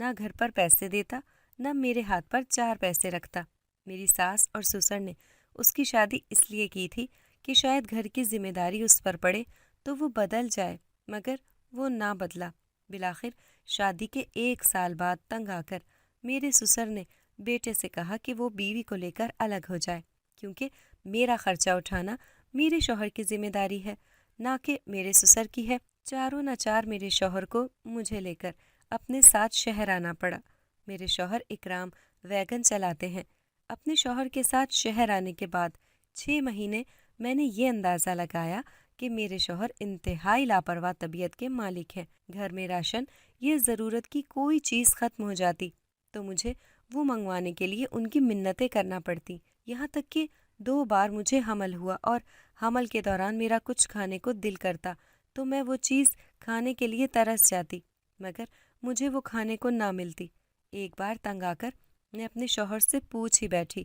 نہ گھر پر پیسے دیتا، نہ میرے ہاتھ پر 4 پیسے رکھتا۔ میری ساس اور سسر نے اس کی شادی اس لیے کی تھی کہ شاید گھر کی ذمہ داری اس پر پڑے تو وہ بدل جائے، مگر وہ نہ بدلا۔ بالآخر شادی کے 1 سال بعد تنگ آ کر میرے سسر نے بیٹے سے کہا کہ وہ بیوی کو لے کر الگ ہو جائے، کیونکہ میرا خرچہ اٹھانا میرے شوہر کی ذمہ داری ہے، نہ کہ میرے سسر کی ہے۔ چاروں ناچار میرے شوہر کو مجھے لے کر اپنے ساتھ شہر آنا پڑا۔ میرے شوہر اکرام ویگن چلاتے ہیں۔ اپنے شوہر کے ساتھ شہر آنے کے بعد 6 مہینے میں نے یہ اندازہ لگایا کہ میرے شوہر انتہائی لاپرواہ طبیعت کے مالک ہیں۔ گھر میں راشن یا ضرورت کی کوئی چیز ختم ہو جاتی تو مجھے وہ منگوانے کے لیے ان کی منتیں کرنا پڑتی، یہاں تک کہ 2 بار مجھے حمل ہوا اور حمل کے دوران میرا کچھ کھانے کو دل کرتا تو میں وہ چیز کھانے کے لیے ترس جاتی، مگر مجھے وہ کھانے کو نہ ملتی۔ ایک بار تنگ آ کر میں اپنے شوہر سے پوچھ ہی بیٹھی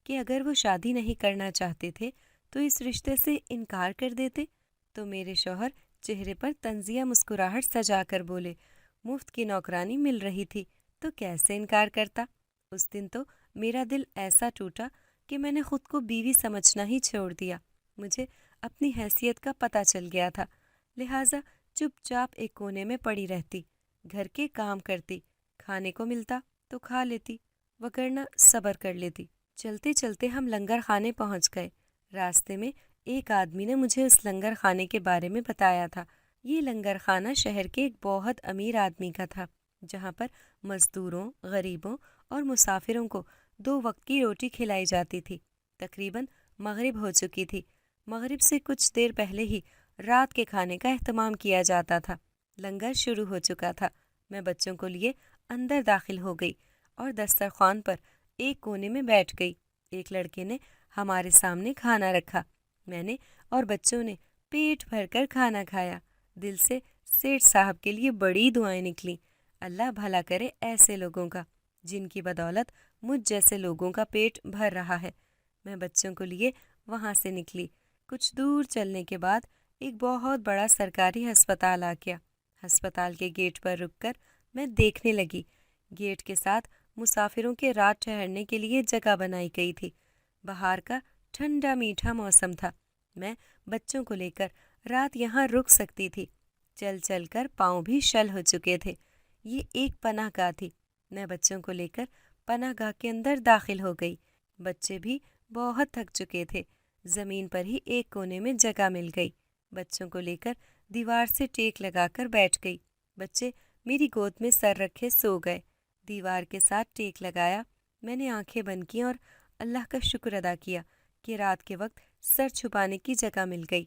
کہ اگر وہ شادی نہیں کرنا چاہتے تھے تو اس رشتے سے انکار کر دیتے، تو میرے شوہر چہرے پر طنزیہ مسکراہٹ سجا کر بولے، مفت کی نوکرانی مل رہی تھی تو کیسے انکار کرتا۔ اس دن تو میرا دل ایسا ٹوٹا کہ میں نے خود کو بیوی سمجھنا ہی چھوڑ دیا۔ مجھے اپنی حیثیت کا پتہ چل گیا تھا، لہٰذا چپ چاپ ایک کونے میں پڑی رہتی، گھر کے کام کرتی، کھانے کو ملتا تو کھا لیتی، وگرنہ صبر کر لیتی۔ چلتے چلتے ہم لنگر خانے پہنچ گئے۔ راستے میں ایک آدمی نے مجھے اس لنگر خانے کے بارے میں بتایا تھا۔ یہ لنگر خانہ شہر کے ایک بہت امیر آدمی کا تھا، جہاں پر مزدوروں، غریبوں اور مسافروں کو 2 وقت کی روٹی کھلائی جاتی تھی۔ تقریباً مغرب ہو چکی تھی۔ مغرب سے کچھ دیر پہلے ہی رات کے کھانے کا اہتمام کیا جاتا تھا۔ لنگر شروع ہو چکا تھا۔ میں بچوں کو لیے اندر داخل ہو گئی اور دسترخوان پر ایک کونے میں بیٹھ گئی۔ ایک لڑکے نے ہمارے سامنے کھانا رکھا۔ میں نے اور بچوں نے پیٹ بھر کر کھانا کھایا۔ دل سے سیٹھ صاحب کے لیے بڑی دعائیں نکلیں۔ اللہ بھلا کرے ایسے لوگوں کا، جن کی بدولت مجھ جیسے لوگوں کا پیٹ بھر رہا ہے۔ میں بچوں کو لیے وہاں سے نکلی۔ کچھ دور چلنے کے بعد ایک بہت بڑا سرکاری ہسپتال آ گیا۔ ہسپتال کے گیٹ پر رک کر میں دیکھنے لگی۔ گیٹ کے ساتھ مسافروں کے رات ٹھہرنے کے لیے جگہ بنائی گئی تھی۔ بہار کا ٹھنڈا میٹھا موسم تھا۔ میں بچوں کو لے کر رات یہاں رک سکتی تھی۔ چل چل کر پاؤں بھی شل ہو چکے تھے۔ یہ ایک پناہ گاہ تھی۔ میں بچوں کو لے کر پناہ گاہ کے اندر داخل ہو گئی۔ بچے بھی بہت تھک چکے تھے۔ زمین پر ہی ایک کونے میں جگہ مل گئی۔ بچوں کو لے کر دیوار سے ٹیک لگا کر بیٹھ گئی۔ بچے میری گود میں سر رکھے سو گئے۔ دیوار کے ساتھ ٹیک لگایا۔ میں نے آنکھیں بند کی اور اللہ کا شکر ادا کیا کہ رات کے وقت سر چھپانے کی جگہ مل گئی۔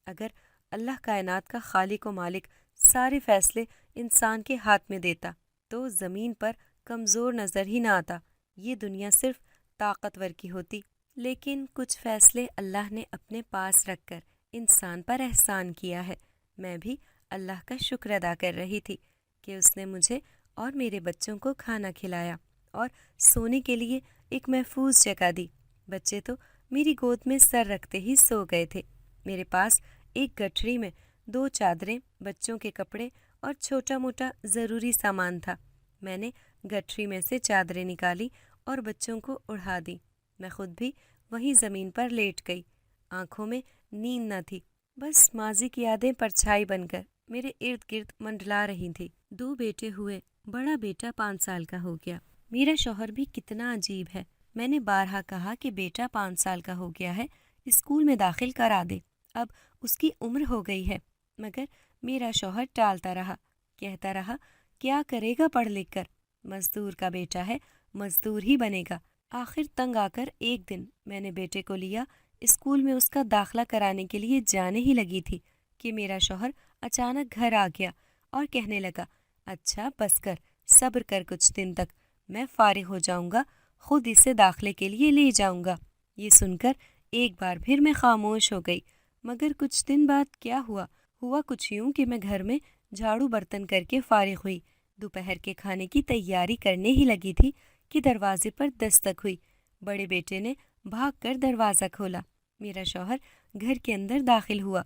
اگر اللہ کائنات کا خالق و مالک سارے فیصلے انسان کے ہاتھ میں دیتا تو زمین پر کمزور نظر ہی نہ آتا، یہ دنیا صرف طاقتور کی ہوتی۔ لیکن کچھ فیصلے اللہ نے اپنے پاس رکھ کر انسان پر احسان کیا ہے۔ میں بھی اللہ کا شکر ادا کر رہی تھی کہ اس نے مجھے اور میرے بچوں کو کھانا کھلایا اور سونے کے لیے ایک محفوظ جگہ دی۔ بچے تو میری گود میں سر رکھتے ہی سو گئے تھے۔ میرے پاس ایک گٹھری میں 2 چادریں، بچوں کے کپڑے اور چھوٹا موٹا ضروری سامان تھا۔ میں نے گٹھری میں سے چادریں نکالی اور بچوں کو اڑا دی۔ میں خود بھی وہیں زمین پر لیٹ گئی۔ آنکھوں میں نیند نہ تھی، بس ماضی کی یادیں پرچھائی بن کر میرے ارد گرد منڈلا رہی تھی۔ 2 بیٹے ہوئے، بڑا بیٹا 5 سال کا ہو گیا۔ میرا شوہر بھی کتنا عجیب ہے۔ میں نے بارہا کہا کہ بیٹا 5 سال کا ہو گیا ہے، اسکول میں داخل کرا دے، اب اس کی عمر ہو گئی ہے، مگر میرا شوہر ٹالتا رہا، کہتا رہا کیا کرے گا پڑھ لکھ کر، مزدور کا بیٹا ہے، مزدور ہی بنے گا۔ آخر تنگ آ کر ایک دن میں نے بیٹے کو لیا، اسکول میں اس کا داخلہ کرانے کے لیے جانے ہی لگی تھی کہ میرا شوہر اچانک گھر آ گیا اور کہنے لگا، اچھا بس کر، صبر کر، کچھ دن تک میں فارغ ہو جاؤں گا، خود اسے داخلے کے لیے لے جاؤں گا۔ یہ سن کر ایک بار پھر میں خاموش ہو گئی، مگر کچھ دن بعد کیا ہوا کچھ یوں کہ میں گھر میں جھاڑو برتن کر کے فارغ ہوئی، دوپہر کے کھانے کی تیاری کرنے ہی لگی تھی کہ دروازے پر دستک ہوئی۔ بڑے بیٹے نے بھاگ کر دروازہ کھولا۔ میرا شوہر گھر کے اندر داخل ہوا،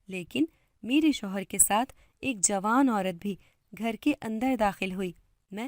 لیکن میرے شوہر کے ساتھ ایک جوان عورت بھی گھر کے اندر داخل ہوئی۔ میں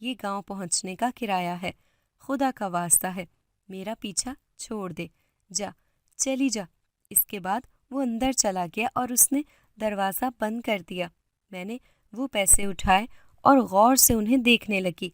یہ گاؤں پہنچنے کا کرایہ ہے، خدا کا واسطہ ہے میرا پیچھا چھوڑ دے، جا چلی جا۔ اس کے بعد وہ اندر چلا گیا اور اس نے دروازہ بند کر دیا۔ میں نے وہ پیسے اٹھائے اور غور سے انہیں دیکھنے لگی۔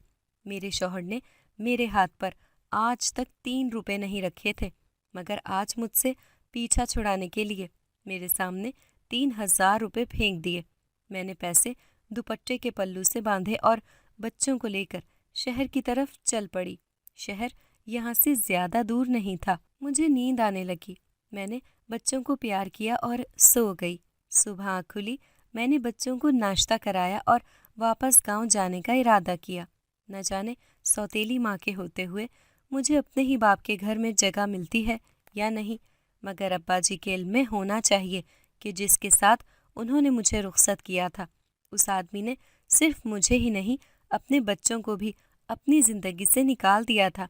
میرے شوہر نے میرے ہاتھ پر آج تک 3 روپے نہیں رکھے تھے، مگر آج مجھ سے پیچھا چھڑانے کے لیے میرے سامنے 3000 روپے پھینک دیے۔ میں نے پیسے دوپٹے کے پلو سے باندھے اور بچوں کو لے کر شہر کی طرف چل پڑی۔ شہر یہاں سے زیادہ دور نہیں تھا۔ مجھے نیند آنے لگی۔ میں نے بچوں کو پیار کیا اور سو گئی۔ صبح آنکھ کھلی، میں نے بچوں کو ناشتہ کرایا اور واپس گاؤں جانے کا ارادہ کیا۔ نہ جانے سوتیلی ماں کے ہوتے ہوئے مجھے اپنے ہی باپ کے گھر میں جگہ ملتی ہے یا نہیں، مگر ابا جی کے علم میں ہونا چاہیے کہ جس کے ساتھ انہوں نے مجھے رخصت کیا تھا، اس آدمی نے صرف مجھے ہی نہیں اپنے بچوں کو بھی اپنی زندگی سے نکال دیا تھا۔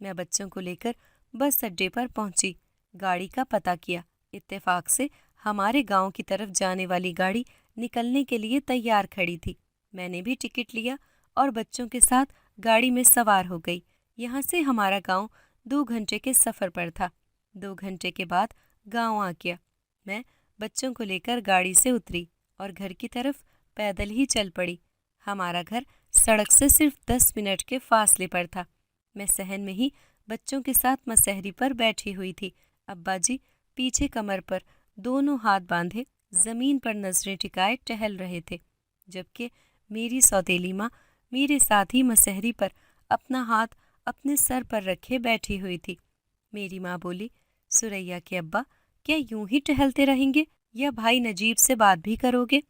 میں بچوں کو لے کر بس اڈے پر پہنچی، گاڑی کا پتہ کیا۔ اتفاق سے ہمارے گاؤں کی طرف جانے والی گاڑی نکلنے کے لیے تیار کھڑی تھی۔ میں نے بھی ٹکٹ لیا اور بچوں کے ساتھ گاڑی میں سوار ہو گئی۔ یہاں سے ہمارا گاؤں 2 گھنٹے کے سفر پر تھا۔ 2 گھنٹے کے بعد گاؤں آ گیا۔ میں بچوں کو لے کر گاڑی سے اتری اور گھر کی طرف پیدل ہی چل پڑی۔ ہمارا گھر سڑک سے صرف 10 منٹ کے فاصلے پر تھا۔ میں صحن میں ہی بچوں کے ساتھ مسہری پر بیٹھی ہوئی تھی۔ ابا جی پیچھے کمر پر دونوں ہاتھ باندھے زمین پر نظریں ٹکائے ٹہل رہے تھے، جبکہ میری سوتیلی ماں میرے ساتھ ہی مسہری پر اپنا ہاتھ اپنے سر پر رکھے بیٹھی ہوئی تھی۔ میری ماں بولی، سریا کے ابا کیا یوں ہی ٹہلتے رہیں گے یا بھائی نجیب سے بات بھی کرو گے؟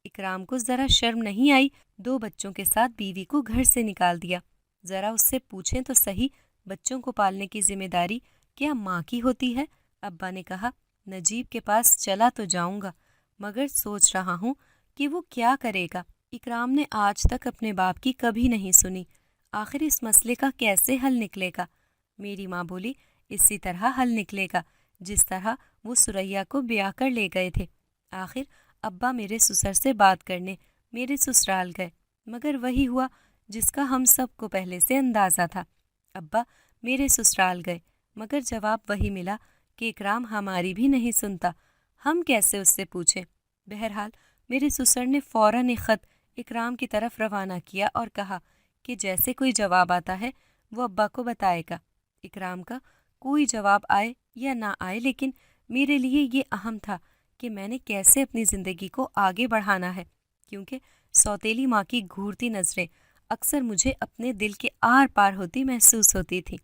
اکرام کو ذرا شرم نہیں آئی؟ 2 بچوں کے ساتھ بیوی کو گھر سے نکال دیا۔ ذرا اس سے پوچھیں تو صحیح، بچوں کو پالنے کی ذمہ داری کیا ماں کی ہوتی ہے؟ ابا نے کہا، نجیب کے پاس چلا تو جاؤں گا، مگر سوچ رہا ہوں کہ وہ کیا کرے گا۔ اکرام نے آج تک اپنے باپ کی کبھی نہیں سنی، آخر اس مسئلے کا کیسے حل نکلے گا؟ میری ماں بولی، اسی طرح حل نکلے گا جس طرح وہ سریا کو بیاہ کر لے گئے تھے۔ آخر ابا میرے سسر سے بات کرنے میرے سسرال گئے، مگر وہی ہوا جس کا ہم سب کو پہلے سے اندازہ تھا۔ ابا میرے سسرال گئے، مگر جواب وہی ملا کہ اکرام ہماری بھی نہیں سنتا، ہم کیسے اس سے پوچھیں؟ بہرحال میرے سسر نے فوراً ایک خط اکرام کی طرف روانہ کیا اور کہا کہ جیسے کوئی جواب آتا ہے وہ ابا کو بتائے گا۔ اکرام کا کوئی جواب آئے یا نہ آئے، لیکن میرے لیے یہ اہم تھا کہ میں نے کیسے اپنی زندگی کو آگے بڑھانا ہے، کیونکہ سوتیلی ماں کی گھورتی نظریں اکثر مجھے اپنے دل کے آر پار ہوتی محسوس ہوتی تھی۔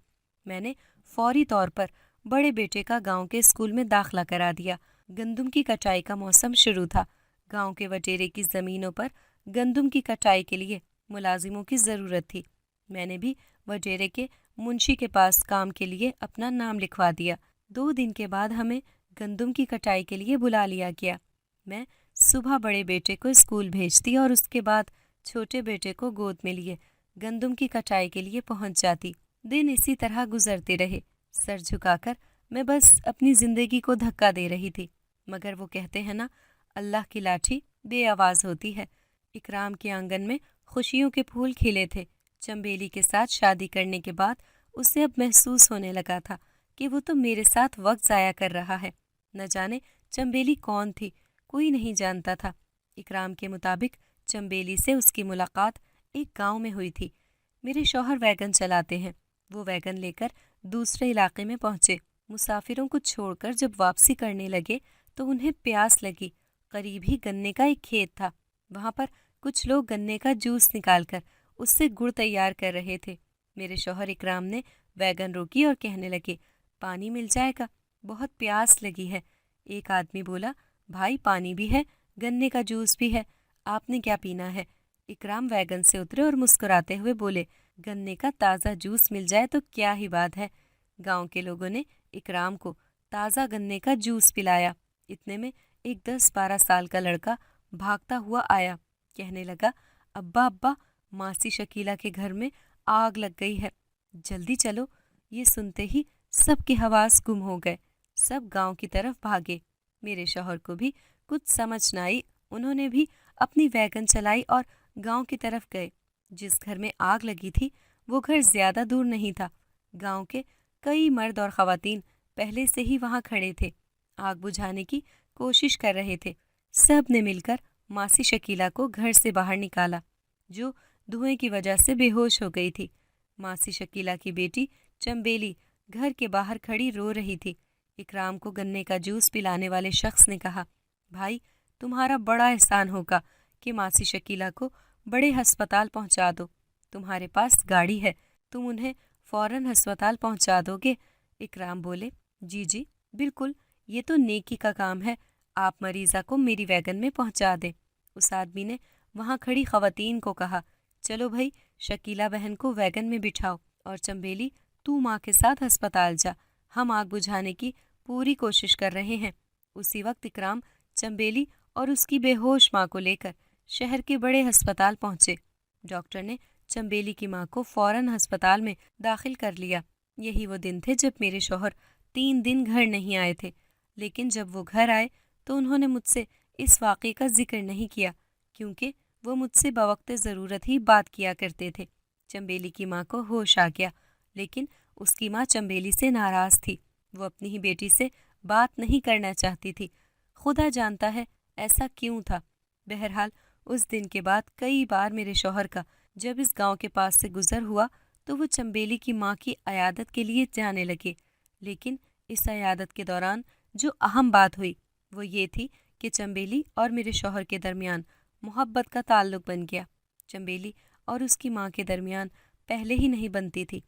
میں نے فوری طور پر بڑے بیٹے کا گاؤں کے اسکول میں داخلہ کرا دیا۔ گندم کی کٹائی کا موسم شروع تھا۔ گاؤں کے وٹیرے کی زمینوں پر گندم کی کٹائی کے لیے ملازموں کی ضرورت تھی۔ میں نے بھی وٹیرے کے منشی کے پاس کام کے لیے اپنا نام لکھوا دیا۔ 2 دن کے بعد ہمیں گندم کی کٹائی کے لیے بلا لیا گیا۔ میں صبح بڑے بیٹے کو اسکول بھیجتی اور اس کے بعد چھوٹے بیٹے کو گود میں لیے گندم کی کٹائی کے لیے پہنچ جاتی۔ دن اسی طرح گزرتے رہے۔ سر جھکا کر میں بس اپنی زندگی کو دھکا دے رہی تھی، مگر وہ کہتے ہیں نا، اللہ کی لاٹھی بے آواز ہوتی ہے۔ اکرام کے آنگن میں خوشیوں کے پھول کھلے تھے۔ چنبیلی کے ساتھ شادی کرنے کے بعد اسے اب محسوس ہونے لگا تھا کہ وہ تو میرے ساتھ وقت ضائع کر رہا ہے۔ نہ جانے چنبیلی کون تھی، کوئی نہیں جانتا تھا۔ اکرام کے مطابق چنبیلی سے اس کی ملاقات ایک گاؤں میں ہوئی تھی۔ میرے شوہر ویگن چلاتے ہیں۔ وہ ویگن لے کر دوسرے علاقے میں پہنچے۔ مسافروں کو چھوڑ کر جب واپسی کرنے لگے تو انہیں پیاس لگی۔ قریب ہی گنے کا ایک کھیت تھا، وہاں پر کچھ لوگ گنے کا جوس نکال کر اس سے گڑ تیار کر رہے تھے۔ میرے شوہر اکرام نے ویگن روکی اور کہنے لگے، پانی مل جائے گا، بہت پیاس لگی ہے۔ ایک آدمی بولا، بھائی پانی بھی ہے، گنے کا جوس بھی ہے، آپ نے کیا پینا ہے؟ اکرام ویگن سے اترے اور مسکراتے ہوئے بولے، گنے کا تازہ جوس مل جائے تو کیا ہی بات ہے۔ گاؤں کے لوگوں نے اکرام کو تازہ گنے کا جوس پلایا۔ اتنے میں ایک 10-12 سال کا لڑکا بھاگتا ہوا آیا، کہنے لگا، ابا ابا، ماسی شکیلہ کے گھر میں آگ لگ گئی ہے، جلدی چلو۔ یہ سنتے ہی سب کے حواس گم ہو گئے، سب گاؤں کی طرف بھاگے۔ میرے شوہر کو بھی کچھ سمجھ نہ آئی، انہوں نے بھی اپنی ویگن چلائی اور گاؤں کی طرف گئے۔ جس گھر میں آگ لگی تھی وہ گھر زیادہ دور نہیں تھا۔ گاؤں کے کئی مرد اور خواتین پہلے سے ہی وہاں کھڑے تھے، آگ بجھانے کی کوشش کر رہے تھے۔ سب نے مل کر ماسی شکیلہ کو گھر سے باہر نکالا، جو دھوئیں کی وجہ سے بے ہوش ہو گئی تھی۔ ماسی شکیلہ کی بیٹی چمبیلی گھر کے باہر کھڑی رو رہی تھی۔ اکرام کو گنے کا جوس پلانے والے شخص نے کہا، بھائی تمہارا بڑا احسان ہوگا کہ ماسی شکیلہ کو بڑے ہسپتال پہنچا دو، تمہارے پاس گاڑی ہے، تم انہیں فوراً ہسپتال پہنچا دو گے؟ اکرام بولے، جی جی بالکل، یہ تو نیکی کا کام ہے، آپ مریضہ کو میری ویگن میں پہنچا دیں۔ اس آدمی نے وہاں کھڑی خواتین کو کہا، چلو بھائی شکیلہ بہن کو ویگن میں بٹھاؤ، اور چمبیلی تو ماں کے ساتھ ہسپتال جا، ہم آگ بجھانے کی پوری کوشش کر رہے ہیں۔ اسی وقت اکرام چمبیلی اور اس کی بے ہوش ماں کو لے کر شہر کے بڑے ہسپتال پہنچے۔ ڈاکٹر نے چمبیلی کی ماں کو فوراً ہسپتال میں داخل کر لیا۔ یہی وہ دن تھے جب میرے شوہر 3 دن گھر نہیں آئے تھے، لیکن جب وہ گھر آئے تو انہوں نے مجھ سے اس واقعے کا ذکر نہیں کیا، کیونکہ وہ مجھ سے بوقت ضرورت ہی بات کیا کرتے تھے۔ چمبیلی کی ماں کو ہوش آ گیا، لیکن اس کی ماں چمبیلی سے ناراض تھی، وہ اپنی ہی بیٹی سے بات نہیں کرنا چاہتی تھی۔ خدا جانتا ہے ایسا کیوں تھا۔ بہرحال اس دن کے بعد کئی بار میرے شوہر کا جب اس گاؤں کے پاس سے گزر ہوا تو وہ چمبیلی کی ماں کی عیادت کے لیے جانے لگے، لیکن اس عیادت کے دوران جو اہم بات ہوئی وہ یہ تھی کہ چمبیلی اور میرے شوہر کے درمیان محبت کا تعلق بن گیا۔ چمبیلی اور اس کی ماں کے درمیان پہلے ہی نہیں بنتی تھی،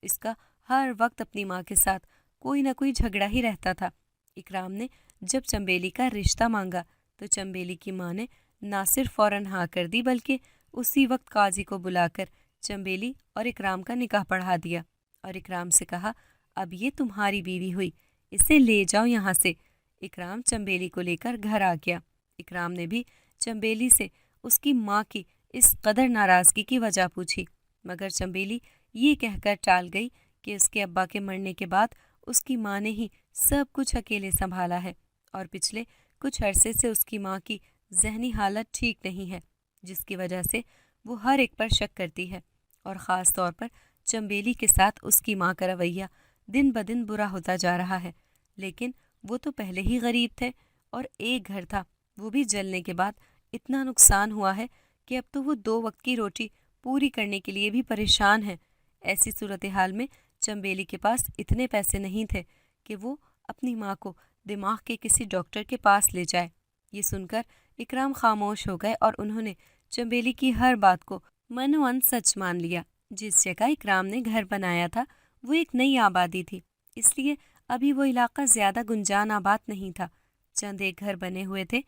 اس کا ہر وقت اپنی ماں کے ساتھ کوئی نہ کوئی جھگڑا ہی رہتا تھا۔ اکرام نے جب چمبیلی کا رشتہ مانگا تو چمبیلی کی ماں نے نہ صرف فوراً ہاں کر دی بلکہ اسی وقت قاضی کو بلا کر چمبیلی اور اکرام کا نکاح پڑھا دیا، اور اکرام سے کہا، اب یہ تمہاری بیوی ہوئی، اسے لے جاؤ یہاں سے۔ اکرام چمبیلی کو لے کر گھر آ گیا۔ اکرام نے بھی چمبیلی سے اس کی ماں کی اس قدر ناراضگی کی وجہ پوچھی، مگر چمبیلی یہ کہہ کر ٹال گئی کہ اس کے ابا کے مرنے کے بعد اس کی ماں نے ہی سب کچھ اکیلے سنبھالا ہے، اور پچھلے کچھ عرصے سے اس کی ماں کی ذہنی حالت ٹھیک نہیں ہے، جس کی وجہ سے وہ ہر ایک پر شک کرتی ہے، اور خاص طور پر چمبیلی کے ساتھ اس کی ماں کا رویہ دن بدن برا ہوتا جا رہا ہے۔ لیکن وہ تو پہلے ہی غریب تھے، اور ایک گھر تھا، وہ بھی جلنے کے بعد اتنا نقصان ہوا ہے کہ اب تو وہ 2 وقت کی روٹی پوری کرنے کے لیے بھی پریشان ہیں۔ ایسی صورتحال میں چمبیلی کے پاس اتنے پیسے نہیں تھے کہ وہ اپنی ماں کو دماغ کے کسی ڈاکٹر کے پاس لے جائے۔ یہ سن کر اکرام خاموش ہو گئے اور انہوں نے چمبیلی کی ہر بات کو منوان سچ مان لیا۔ جس جگہ اکرام نے گھر بنایا تھا وہ ایک نئی آبادی تھی، اس لیے ابھی وہ علاقہ زیادہ گنجان آباد نہیں تھا، چند ایک گھر بنے ہوئے تھے۔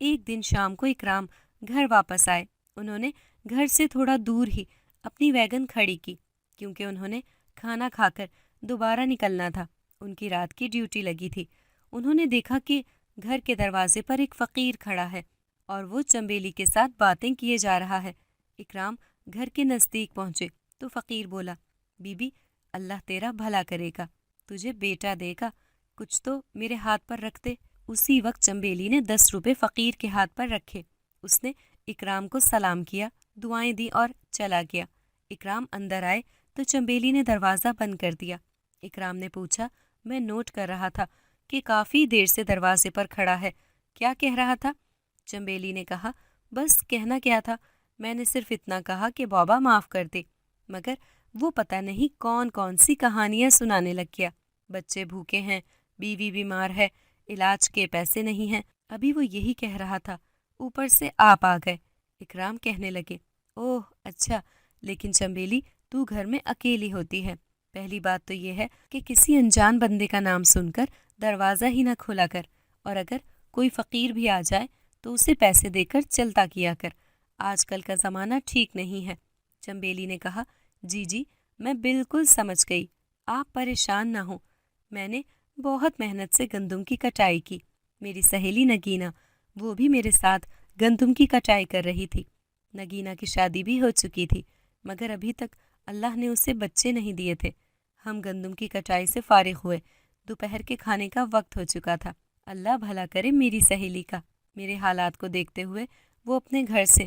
ایک دن شام کو اکرام گھر واپس آئے۔ انہوں نے گھر سے تھوڑا دور ہی اپنی ویگن کھڑی کی، کیونکہ انہوں نے کھانا کھا کر دوبارہ نکلنا تھا، ان کی رات کی ڈیوٹی لگی تھی۔ انہوں نے دیکھا کہ گھر کے دروازے پر ایک فقیر کھڑا ہے اور وہ چمبیلی کے ساتھ باتیں کیے جا رہا ہے۔ اکرام گھر کے نزدیک پہنچے تو فقیر بولا، بی بی اللہ تیرا بھلا کرے گا، تجھے بیٹا دے گا، کچھ تو میرے ہاتھ پر رکھ دے۔ اسی وقت چمبیلی نے 10 روپے فقیر کے ہاتھ پر رکھے۔ اس نے اکرام کو سلام کیا، دعائیں دی اور چلا گیا۔ اکرام اندر آئے تو چمبیلی نے دروازہ بند کر دیا۔ اکرام نے پوچھا، میں نوٹ کر رہا تھا کہ کافی دیر سے دروازے پر کھڑا ہے، کیا کہہ رہا تھا؟ چمبیلی نے کہا، بس کہنا کیا تھا، میں نے صرف اتنا کہا کہ بابا معاف کر دے، مگر وہ پتہ نہیں کون کون سی کہانیاں سنانے لگ گیا۔ بچے بھوکے ہیں، بیوی بیمار ہے، علاج کے پیسے نہیں ہیں، ابھی وہ یہی کہہ رہا تھا، اوپر سے آپ آ گئے۔ اکرام کہنے لگے، اوہ اچھا، لیکن چمبیلی تو گھر میں اکیلی ہوتی ہے، پہلی بات تو یہ ہے کہ کسی انجان بندے کا نام سن کر دروازہ ہی نہ کھولا کر، اور اگر کوئی فقیر بھی آ جائے تو اسے پیسے دے کر چلتا کیا کر، آج کل کا زمانہ ٹھیک نہیں ہے۔ چمبیلی نے کہا، جی جی میں بالکل سمجھ گئی، آپ پریشان نہ ہوں، میں نے بہت محنت سے گندم کی کٹائی کی، میری سہیلی نگینہ وہ بھی میرے ساتھ گندم کی کٹائی کر رہی تھی۔ نگینہ کی شادی بھی ہو چکی تھی، مگر ابھی تک اللہ نے اسے بچے نہیں دیے تھے۔ ہم گندم کی کٹائی سے فارغ ہوئے، دوپہر کے کھانے کا وقت ہو چکا تھا۔ اللہ بھلا کرے میری سہیلی کا۔ میرے حالات کو دیکھتے ہوئے وہ اپنے گھر سے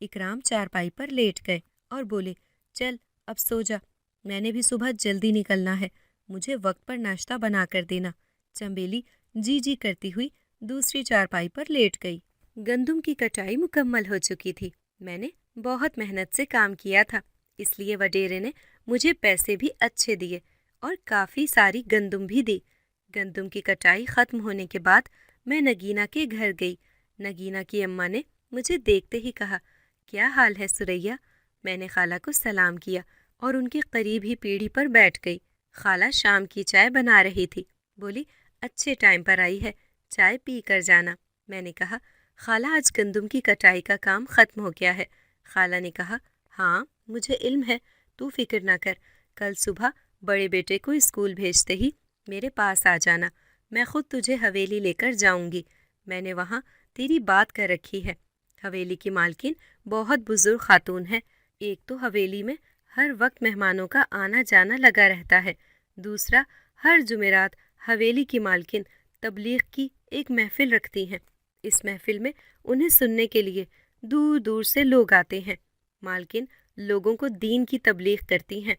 اکرام چارپائی پر لیٹ گئے اور بولے، چل اب سو جا، میں نے بھی صبح جلدی نکلنا ہے، مجھے وقت پر ناشتہ بنا کر دینا۔ چنبیلی جی جی کرتی ہوئی دوسری چارپائی پر لیٹ گئی۔ گندم کی کٹائی مکمل ہو چکی تھی۔ میں نے بہت محنت سے کام کیا تھا، اس لیے وڈیرے نے مجھے پیسے بھی اچھے دیے اور کافی ساری گندم بھی دی۔ گندم کی کٹائی ختم ہونے کے بعد میں نگینا کے گھر گئی۔ نگینا کی اماں نے مجھے دیکھتے ہی کہا، کیا حال ہے سریا؟ میں نے خالہ کو سلام کیا اور ان کے قریب ہی پیڑھی پر بیٹھ گئی۔ خالہ شام کی چائے بنا رہی تھی۔ بولی، اچھے ٹائم پر آئی ہے، چائے پی کر جانا۔ میں نے کہا، خالہ آج گندم کی کٹائی کا کام ختم ہو گیا ہے۔ خالہ نے کہا، ہاں مجھے علم ہے، تو فکر نہ کر، کل صبح بڑے بیٹے کو اسکول بھیجتے ہی میرے پاس آ جانا، میں خود تجھے حویلی لے کر جاؤں گی۔ میں نے وہاں تیری بات کر رکھی ہے۔ حویلی کی مالکن بہت بزرگ خاتون ہے۔ ایک تو حویلی میں ہر وقت مہمانوں کا آنا جانا لگا رہتا ہے، دوسرا ہر جمعرات حویلی کی مالکن تبلیغ کی ایک محفل رکھتی ہیں۔ اس محفل میں انہیں سننے کے لیے دور دور سے لوگ آتے ہیں۔ مالکن لوگوں کو دین کی تبلیغ کرتی ہیں۔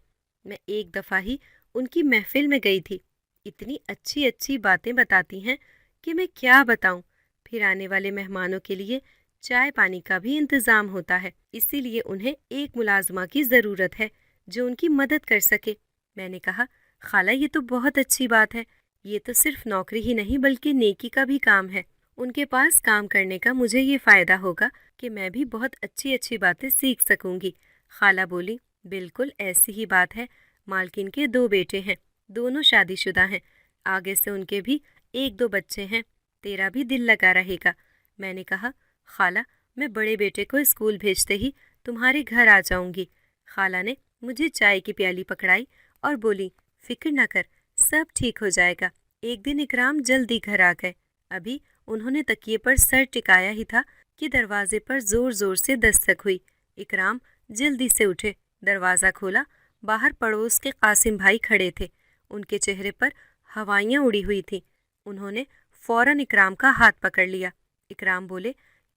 میں ایک دفعہ ہی ان کی محفل میں گئی تھی، اتنی اچھی اچھی باتیں بتاتی ہیں کہ میں کیا بتاؤں۔ پھر آنے والے مہمانوں کے لیے چائے پانی کا بھی انتظام ہوتا ہے، اسی لیے انہیں ایک ملازمہ کی ضرورت ہے جو ان کی مدد کر سکے۔ میں نے کہا، خالہ یہ تو بہت اچھی بات ہے، یہ تو صرف نوکری ہی نہیں بلکہ نیکی کا بھی کام ہے۔ ان کے پاس کام کرنے کا مجھے یہ فائدہ ہوگا کہ میں بھی بہت اچھی اچھی باتیں سیکھ سکوں گی۔ خالہ بولی، بالکل ایسی ہی بات ہے، مالکن کے 2 بیٹے ہیں، دونوں شادی شدہ ہیں، آگے سے ان کے بھی 1-2 بچے ہیں، تیرا بھی دل لگا رہے گا۔ میں نے کہا، خالہ میں بڑے بیٹے کو اسکول بھیجتے ہی تمہارے گھر آ جاؤں گی۔ خالہ نے مجھے چائے کی پیالی پکڑائی اور بولی، فکر نہ کر، سب ٹھیک ہو جائے گا۔ ایک دن اکرام جلدی گھر آ گئے۔ ابھی انہوں نے تکیے پر سر ٹکایا ہی تھا کہ دروازے پر زور زور سے دستک ہوئی۔ اکرام جلدی سے اٹھے، دروازہ کھولا، باہر پڑوس کے قاسم بھائی کھڑے تھے، ان کے چہرے پر ہوائیاں اڑی ہوئی تھیں۔ انہوں نے فوراً اکرام کا ہاتھ پکڑ لیا۔ اکرام بولے،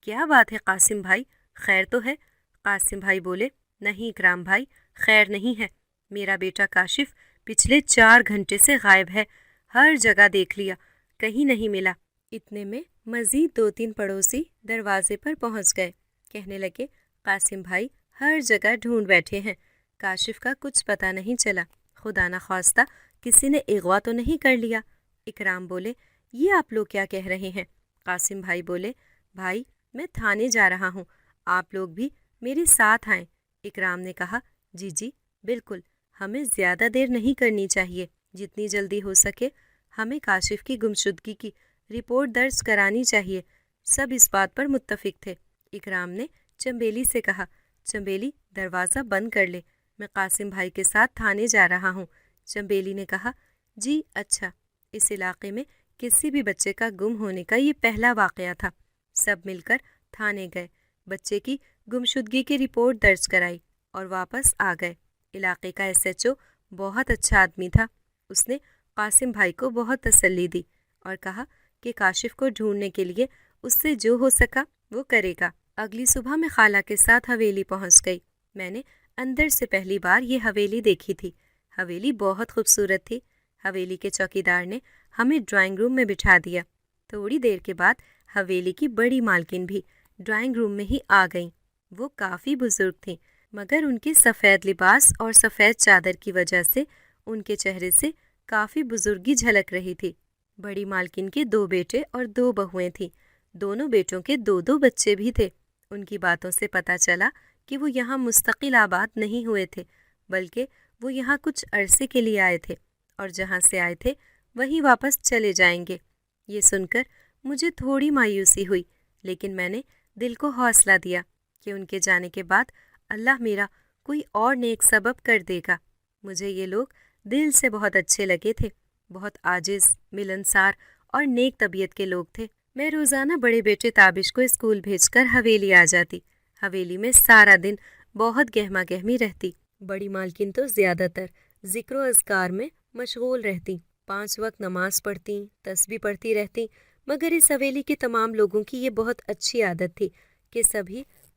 کیا بات ہے قاسم بھائی، خیر تو ہے؟ قاسم بھائی بولے، نہیں اکرام بھائی، خیر نہیں ہے، میرا بیٹا کاشف پچھلے 4 گھنٹے سے غائب ہے، ہر جگہ دیکھ لیا، کہیں نہیں ملا۔ اتنے میں مزید 2-3 پڑوسی دروازے پر پہنچ گئے، کہنے لگے، قاسم بھائی ہر جگہ ڈھونڈ بیٹھے ہیں، کاشف کا کچھ پتہ نہیں چلا، خدا نخواستہ کسی نے اغوا تو نہیں کر لیا۔ اکرام بولے، یہ آپ لوگ کیا کہہ رہے ہیں؟ قاسم بھائی بولے، بھائی میں تھانے جا رہا ہوں، آپ لوگ بھی میرے ساتھ آئیں۔ اکرام نے کہا، جی جی بالکل، ہمیں زیادہ دیر نہیں کرنی چاہیے، جتنی جلدی ہو سکے ہمیں کاشف کی گمشدگی کی رپورٹ درج کرانی چاہیے۔ سب اس بات پر متفق تھے۔ اکرام نے چنبیلی سے کہا، چنبیلی دروازہ بند کر لے، میں قاسم بھائی کے ساتھ تھانے جا رہا ہوں۔ چنبیلی نے کہا، جی اچھا۔ اس علاقے میں کسی بھی بچے کا گم ہونے کا یہ پہلا واقعہ تھا۔ سب مل کر تھانے گئے، بچے کی گمشدگی کی رپورٹ درج کرائی اور واپس آ گئے۔ علاقے کا SHO بہت اچھا آدمی تھا، اس نے قاسم بھائی کو بہت تسلی دی اور کہا کہ کاشف کو ڈھونڈنے کے لیے اس سے جو ہو سکا وہ کرے گا۔ اگلی صبح میں خالہ کے ساتھ حویلی پہنچ گئی۔ میں نے اندر سے پہلی بار یہ حویلی دیکھی تھی۔ حویلی بہت خوبصورت تھی۔ حویلی کے چوکیدار نے ہمیں ڈرائنگ روم میں بٹھا دیا۔ تھوڑی دیر کے بعد حویلی کی بڑی مالکن بھی ڈرائنگ روم میں ہی آ گئیں۔ وہ کافی بزرگ تھیں، مگر ان کے سفید لباس اور سفید چادر کی وجہ سے ان کے چہرے سے کافی بزرگی جھلک رہی تھی۔ بڑی مالکن کے 2 بیٹے اور 2 بہویں تھیں، دونوں بیٹوں کے 2-2 بچے بھی تھے۔ ان کی باتوں سے پتہ چلا کہ وہ یہاں مستقل آباد نہیں ہوئے تھے، بلکہ وہ یہاں کچھ عرصے کے لیے آئے تھے اور جہاں سے آئے تھے وہیں واپس چلے جائیں گے۔ یہ سن کر مجھے تھوڑی مایوسی ہوئی، لیکن میں نے دل کو حوصلہ دیا کہ ان کے جانے کے بعد اللہ میرا کوئی اور نیک سبب کر دے گا۔ مجھے یہ لوگ دل سے بہت اچھے لگے تھے، بہت عاجز، ملنسار اور نیک طبیعت کے لوگ تھے۔ میں روزانہ بڑے بیٹے تابش کو اسکول بھیج کر حویلی آ جاتی۔ حویلی میں سارا دن بہت گہما گہمی رہتی۔ بڑی مالکن تو زیادہ تر ذکر و اذکار میں مشغول رہتی، 5 وقت نماز پڑھتی، تسبیح پڑھتی رہتی، مگر اس حویلی کے تمام لوگوں کی یہ بہت اچھی عادت تھی کہ سبھی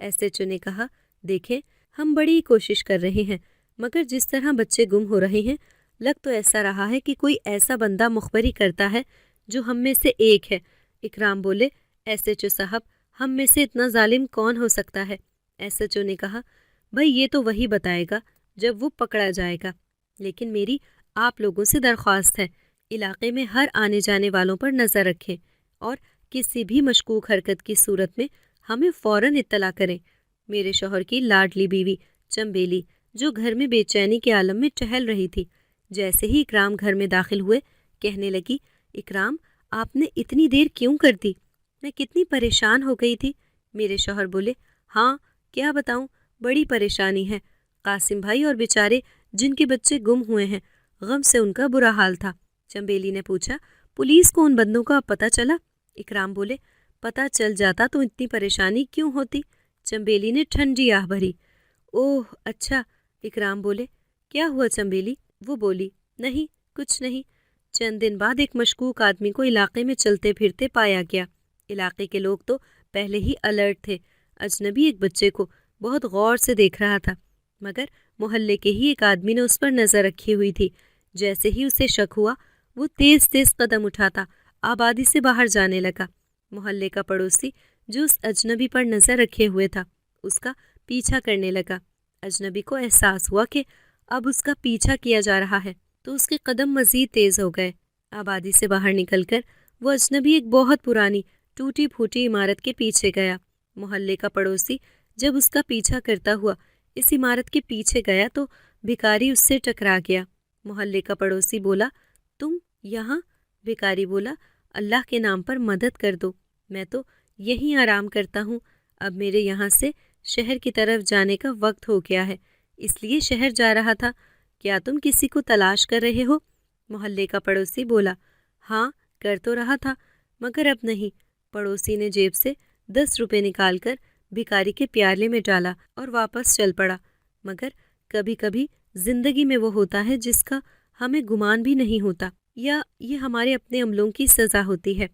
ایس ایچ او نے کہا، دیکھیں ہم بڑی کوشش کر رہے ہیں، مگر جس طرح بچے گم ہو رہے ہیں لگ تو ایسا رہا ہے کہ کوئی ایسا بندہ مخبری کرتا ہے جو ہم میں سے ایک ہے۔ اکرام بولے، ایس ایچ او صاحب ہم میں سے اتنا ظالم کون ہو سکتا ہے؟ ایس ایچ او نے کہا، بھائی یہ تو وہی بتائے گا جب وہ پکڑا جائے گا، لیکن میری آپ لوگوں سے درخواست ہے، علاقے میں ہر آنے جانے والوں پر نظر رکھیں اور کسی بھی مشکوک حرکت کی صورت میں ہمیں فوراً اطلاع کریں۔ میرے شوہر کی لاڈلی بیوی چمبیلی جو گھر میں بے چینی کے عالم میں ٹہل رہی تھی، جیسے ہی اکرام گھر میں داخل ہوئے کہنے لگی، اکرام آپ نے اتنی دیر کیوں کر دی؟ میں کتنی پریشان ہو گئی تھی۔ میرے شوہر بولے، ہاں کیا بتاؤں، بڑی پریشانی ہے، قاسم بھائی اور بیچارے جن کے بچے گم ہوئے ہیں، غم سے ان کا برا حال تھا۔ چمبیلی نے پوچھا، پولیس کو ان بندوں کا پتہ چلا؟ اکرام بولے، پتہ چل جاتا تو اتنی پریشانی کیوں ہوتی؟ چمبیلی نے ٹھنڈی آہ بھری۔ اوہ اچھا، اکرام بولے، کیا ہوا چمبیلی؟ وہ بولی، نہیں کچھ نہیں۔ چند دن بعد ایک مشکوک آدمی کو علاقے میں چلتے پھرتے پایا گیا۔ علاقے کے لوگ تو پہلے ہی الرٹ تھے، اجنبی ایک بچے کو بہت غور سے دیکھ رہا تھا، مگر محلے کے ہی ایک آدمی نے اس پر نظر رکھی ہوئی تھی۔ جیسے ہی اسے شک ہوا وہ تیز تیز قدم اٹھاتا آبادی سے باہر جانے لگا۔ محلے کا پڑوسی جو اس اجنبی پر نظر رکھے ہوئے تھا اس کا پیچھا کرنے لگا۔ اجنبی کو احساس ہوا کہ اب اس کا پیچھا کیا جا رہا ہے تو اس کے قدم مزید تیز ہو گئے۔ آبادی سے باہر نکل کر وہ اجنبی ایک بہت پرانی ٹوٹی پھوٹی عمارت کے پیچھے گیا۔ محلے کا پڑوسی جب اس کا پیچھا کرتا ہوا اس عمارت کے پیچھے گیا تو بھکاری اس سے ٹکرا گیا۔ محلے کا پڑوسی بولا، تم یہاں؟ بھکاری بولا، اللہ کے نام پر مدد کر دو، میں تو یہیں آرام کرتا ہوں، اب میرے یہاں سے شہر کی طرف جانے کا وقت ہو گیا ہے، اس لیے شہر جا رہا تھا، کیا تم کسی کو تلاش کر رہے ہو؟ محلے کا پڑوسی بولا، ہاں کر تو رہا تھا مگر اب نہیں۔ پڑوسی نے جیب سے 10 روپے نکال کر بھکاری کے پیالے میں ڈالا اور واپس چل پڑا۔ مگر کبھی کبھی زندگی میں وہ ہوتا ہے جس کا ہمیں گمان بھی نہیں ہوتا، یا یہ ہمارے اپنے عملوں کی سزا ہوتی ہے۔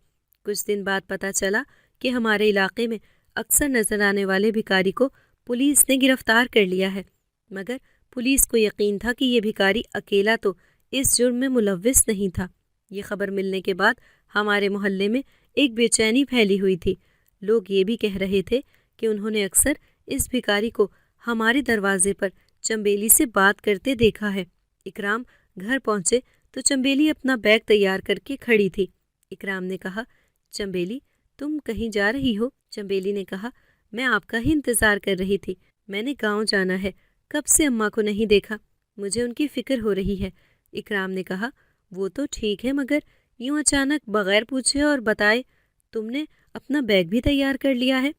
کچھ دن بعد پتہ چلا کہ ہمارے علاقے میں اکثر نظر آنے والے بھکاری کو پولیس نے گرفتار کر لیا ہے، مگر پولیس کو یقین تھا کہ یہ بھکاری اکیلا تو اس جرم میں ملوث نہیں تھا۔ یہ خبر ملنے کے بعد ہمارے محلے میں ایک بے چینی پھیلی ہوئی تھی۔ لوگ یہ بھی کہہ رہے تھے کہ انہوں نے اکثر اس بھکاری کو ہمارے دروازے پر چمبیلی سے بات کرتے دیکھا ہے۔ اکرام گھر پہنچے تو چمبیلی اپنا بیگ تیار کر کے کھڑی تھی۔ اکرام نے کہا، چمبیلی تم کہیں جا رہی ہو؟ چمبیلی نے کہا، میں آپ کا ہی انتظار کر رہی تھی، میں نے گاؤں جانا ہے، کب سے اماں کو نہیں دیکھا، مجھے ان کی فکر ہو رہی ہے۔ اکرام نے کہا، وہ تو ٹھیک ہے مگر یوں اچانک بغیر پوچھے اور بتائے تم نے اپنا بیگ بھی تیار کر لیا ہے؟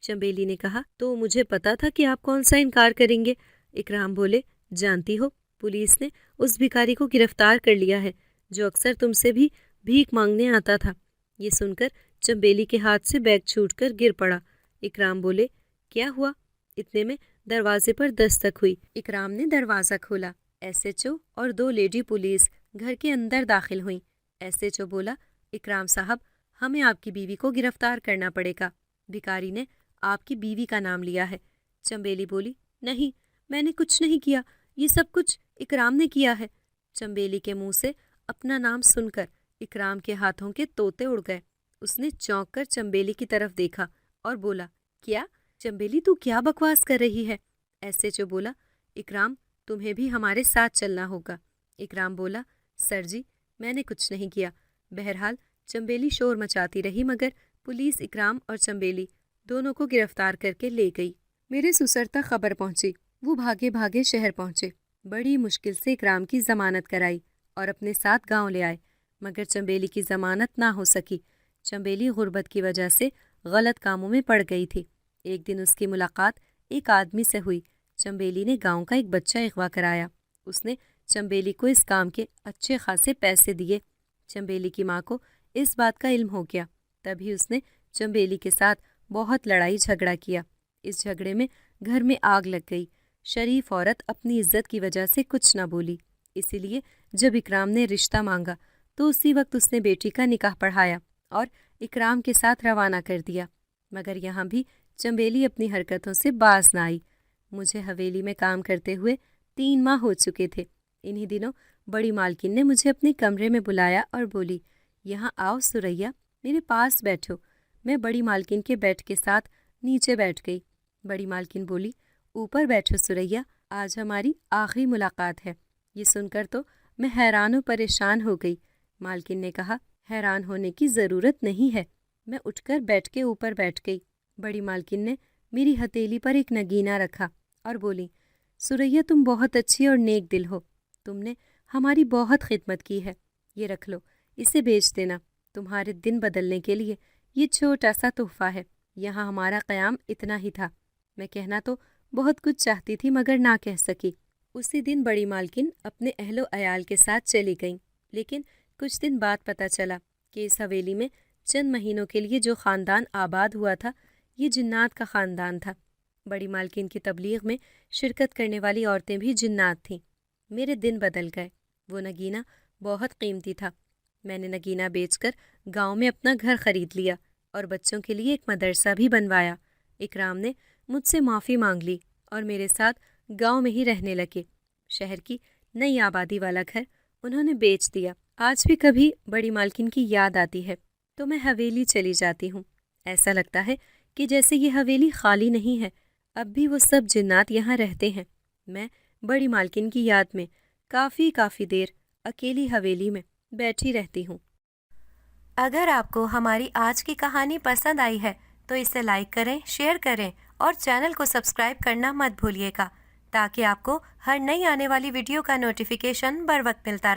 چمبیلی نے کہا، تو مجھے پتا تھا کہ آپ کون سا انکار کریں گے۔ اکرام بولے، جانتی ہو پولیس نے اس بھکاری کو گرفتار کر لیا ہے جو اکثر تم سے بھی بھیک مانگنے آتا تھا۔ یہ سن کر چمبیلی کے ہاتھ سے بیگ چھوٹ کر گر پڑا۔ اکرام بولے، کیا ہوا؟ اتنے میں دروازے پر دستک ہوئی۔ اکرام نے دروازہ کھولا۔ ایس ایچ او اور 2 لیڈی پولیس گھر کے اندر داخل ہوئیں۔ ایس ایچ او بولا، اکرام صاحب ہمیں آپ کی بیوی کو گرفتار کرنا پڑے گا، بھکاری نے آپ کی بیوی کا نام لیا ہے۔ چمبیلی بولی، نہیں میں نے کچھ نہیں کیا، یہ سب کچھ اکرام نے کیا ہے۔ چمبیلی کے منہ سے اپنا نام سن کر اکرام کے ہاتھوں کے طوطے اڑ گئے۔ اس نے چونک کر چمبیلی کی طرف دیکھا اور بولا، کیا؟ چمبیلی تو کیا بکواس کر رہی ہے؟ ایس ایچ او بولا، اکرام تمہیں بھی ہمارے ساتھ چلنا ہوگا۔ اکرام بولا، سر جی میں نے کچھ نہیں کیا۔ بہرحال چمبیلی شور مچاتی رہی مگر پولیس اکرام اور چمبیلی دونوں کو گرفتار کر کے لے گئی۔ میرے سسر تک خبر پہنچی، وہ بھاگے بھاگے شہر پہنچے، بڑی مشکل سے اکرام کی ضمانت کرائی اور اپنے ساتھ گاؤں لے آئے، مگر چمبیلی کی ضمانت نہ ہو سکی۔ چمبیلی غربت کی وجہ سے غلط کاموں میں پڑ گئی تھی۔ ایک دن اس کی ملاقات ایک آدمی سے ہوئی۔ چمبیلی نے گاؤں کا ایک بچہ اغوا کرایا، اس نے چمبیلی کو اس کام کے اچھے خاصے پیسے دیے۔ چمبیلی کی ماں کو اس بات کا علم ہو گیا، تبھی اس نے چمبیلی کے ساتھ بہت لڑائی جھگڑا کیا۔ اس جھگڑے میں گھر میں آگ لگ گئی۔ شریف عورت اپنی عزت کی وجہ سے کچھ نہ بولی، اسی لیے جب اکرام نے رشتہ مانگا تو اسی وقت اس نے بیٹی کا نکاح پڑھایا اور اکرام کے ساتھ روانہ کر دیا۔ مگر یہاں بھی چنبیلی اپنی حرکتوں سے باز نہ آئی۔ مجھے حویلی میں کام کرتے ہوئے 3 ماہ ہو چکے تھے۔ انہی دنوں بڑی مالکن نے مجھے اپنے کمرے میں بلایا اور بولی، یہاں آؤ سریا، میرے پاس بیٹھو۔ میں بڑی مالکن کے بیڈ کے ساتھ نیچے بیٹھ گئی۔ بڑی مالکن بولی، اوپر بیٹھو سریا، آج ہماری آخری ملاقات ہے۔ یہ سن کر تو میں حیران و پریشان ہو گئی۔ مالکن نے کہا، حیران ہونے کی ضرورت نہیں ہے۔ میں اٹھ کر بیڈ کے اوپر بیٹھ گئی۔ بڑی مالکن نے میری ہتھیلی پر ایک نگینہ رکھا اور بولی، سریا تم بہت اچھی اور نیک دل ہو، تم نے ہماری بہت خدمت کی ہے، یہ رکھ لو، اسے بیچ دینا، تمہارے دن بدلنے کے لیے یہ چھوٹا سا تحفہ ہے۔ یہاں ہمارا قیام اتنا ہی تھا۔ میں کہنا تو بہت کچھ چاہتی تھی مگر نہ کہہ سکی۔ اسی دن بڑی مالکن اپنے اہل و عیال کے ساتھ چلی گئیں، لیکن کچھ دن بعد پتہ چلا کہ اس حویلی میں چند مہینوں کے لیے جو خاندان آباد ہوا تھا یہ جنات کا خاندان تھا۔ بڑی مالکن کی تبلیغ میں شرکت کرنے والی عورتیں بھی جنات تھیں۔ میرے دن بدل گئے۔ وہ نگینہ بہت قیمتی تھا۔ میں نے نگینہ بیچ کر گاؤں میں اپنا گھر خرید لیا اور بچوں کے لیے ایک مدرسہ بھی بنوایا۔ اکرام نے مجھ سے معافی مانگ لی اور میرے ساتھ گاؤں میں ہی رہنے لگے۔ شہر کی نئی آبادی والا گھر انہوں نے بیچ دیا۔ آج بھی کبھی بڑی مالکن کی یاد آتی ہے تو میں حویلی چلی جاتی ہوں۔ ایسا لگتا ہے کہ جیسے یہ حویلی خالی نہیں ہے، اب بھی وہ سب جنات یہاں رہتے ہیں۔ میں بڑی مالکن کی یاد میں کافی دیر اکیلی حویلی میں بیٹھی رہتی ہوں۔ اگر آپ کو ہماری آج کی کہانی پسند آئی ہے تو اسے لائک کریں، شیئر کریں اور چینل کو سبسکرائب کرنا مت بھولیے گا تاکہ آپ کو ہر نئی آنے والی ویڈیو کا نوٹیفیکیشن بر وقت ملتا رہے۔